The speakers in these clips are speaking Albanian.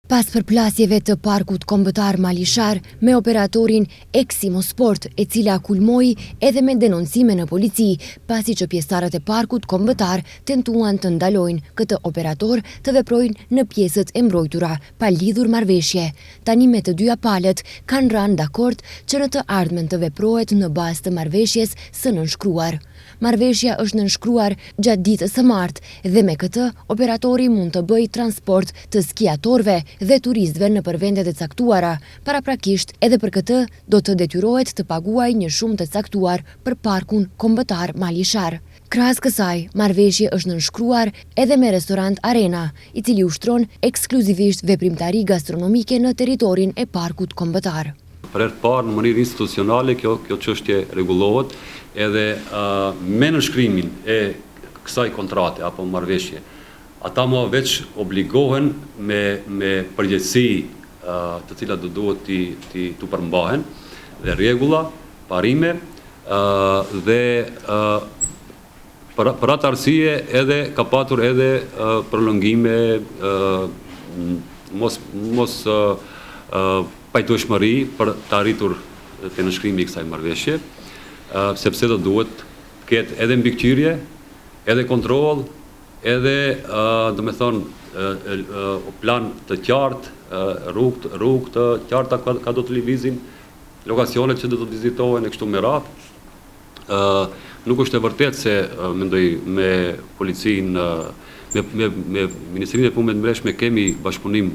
Pas përplasjeve të parkut kombëtar Malishar me operatorin Eximo Sport, e cila kulmoi edhe me denoncime në polici, pasi që pjesëtarët e parkut kombëtar tentuan të ndalojnë këtë operator të veprojnë në pjesët e mbrojtura, pa lidhur marrëveshje. Tani me të dyja palët kanë rënë dakord që në të ardhmen të veprohet në bazë të marrëveshjes së nënshkruar. Marrëveshja është nënshkruar gjatë ditës së martë dhe me këtë operatori mund të bëjë transport të skiatorëve dhe turistëve në vendet e caktuara. Paraprakisht edhe për këtë do të detyrohet të paguajë një shumë të caktuar për parkun kombëtar Malishar. Krahas kësaj, marrëveshje është nënshkruar edhe me restorant Arena, i cili ushtron ekskluzivisht veprimtari gastronomike në territorin e parkut kombëtar. Për herë të parë, në mënyrë institucionale, kjo çështje rregullohet edhe me nënshkrimin e kësaj kontrate apo marrëveshje. Ata më veç obligohen me përgjegjësi të cilat do duhet të përmbahen dhe rregulla, parime dhe për atë arsye edhe ka patur edhe prolongime mos pajtueshmëri për të arritur të nënshkrimi i kësaj marrëveshje, sepse do duhet të ketë edhe mbikëqyrje, edhe kontroll, edhe plan të qartë, rrugë të qarta ka do të lëvizin, lokacionet që do të vizitohen e kështu me radhë. Nuk është e vërtetë se mendoj me policinë, me Ministrinë e Punëve të Brendshme kemi bashkëpunim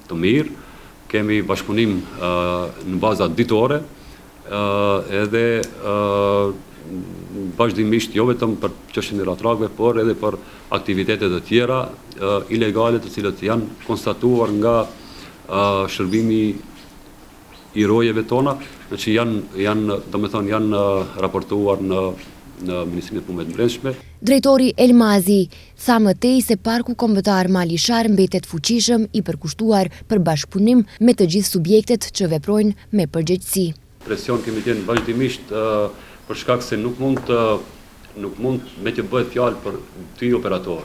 të mirë, kemi bashkëpunim në baza ditore, edhe vazhdimisht jo vetëm për çështjen e ratrakëve, por edhe për aktivitetet e tjera ilegale të cilat janë konstatuar nga shërbimi i rojeve tona, që janë raportuar në Ministrinë e Punëve të Brendshme. Drejtori Elmazi tha më tej se parku kombëtar Malishar mbetet fuqishëm i përkushtuar për bashkëpunim me të gjithë subjektet që veprojnë me përgjegjësi. Presion kemi qenë vazhdimisht për shkak se nuk mund me që bëhet fjalë për dy operator,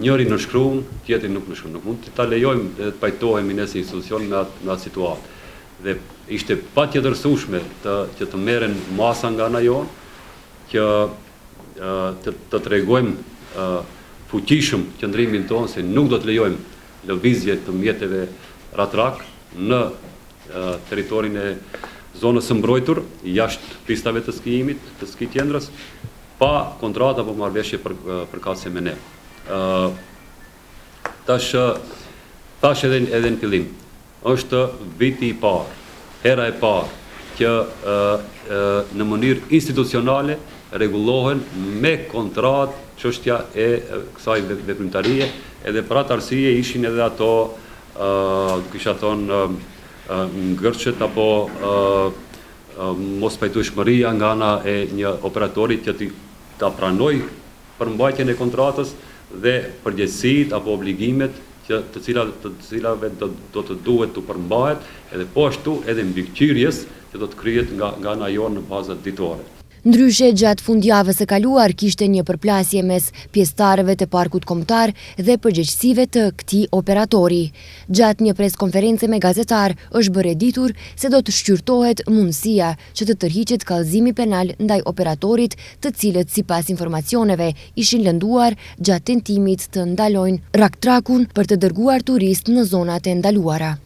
njëri nënshkruan, tjetri nuk nënshkruan. Nuk mund ta lejojmë dhe të pajtohemi ne si institucion në atë situatë. Dhe ishte patjetërsueshme që të merren masa nga ana jonë, që të tregojmë fuqishëm qëndrimin tonë se nuk do të lejojmë lëvizje të mjeteve ratrak në territorin e zonës së mbrojtur, jashtë pistave të skijimit, të skijqendrës, pa kontratë apo marrëveshje përkatëse me ne. Tash edhe në fillim, është viti i parë, hera e parë, që në mënyrë institucionale rregullohen me kontratë çështja e kësaj veprimtarie, edhe për atë arsye ishin edhe ato, kisha thonë, ngërçet apo mos pajtueshmëria nga ana e një operatori që ta pranoj përmbajtjen e kontratës dhe përgjegjësitë apo obligimet të cilave do të duhet të përmbahet, edhe po ashtu edhe mbikëqyrjes që do të kryhet nga ana jonë në bazat ditore. Ndryshe, gjatë fundjavës së kaluar kishte një përplasje mes pjesëtarëve të parkut kombëtar dhe përgjegjësive të këtij operatori. Gjatë një preskonferencë me gazetar është bërë e ditur se do të shqyrtohet mundësia që të tërhiqet kallëzimi penal ndaj operatorit, të cilët sipas informacioneve ishin lënduar gjatë tentimit të ndalojnë raktrakun për të dërguar turist në zonat e ndaluara.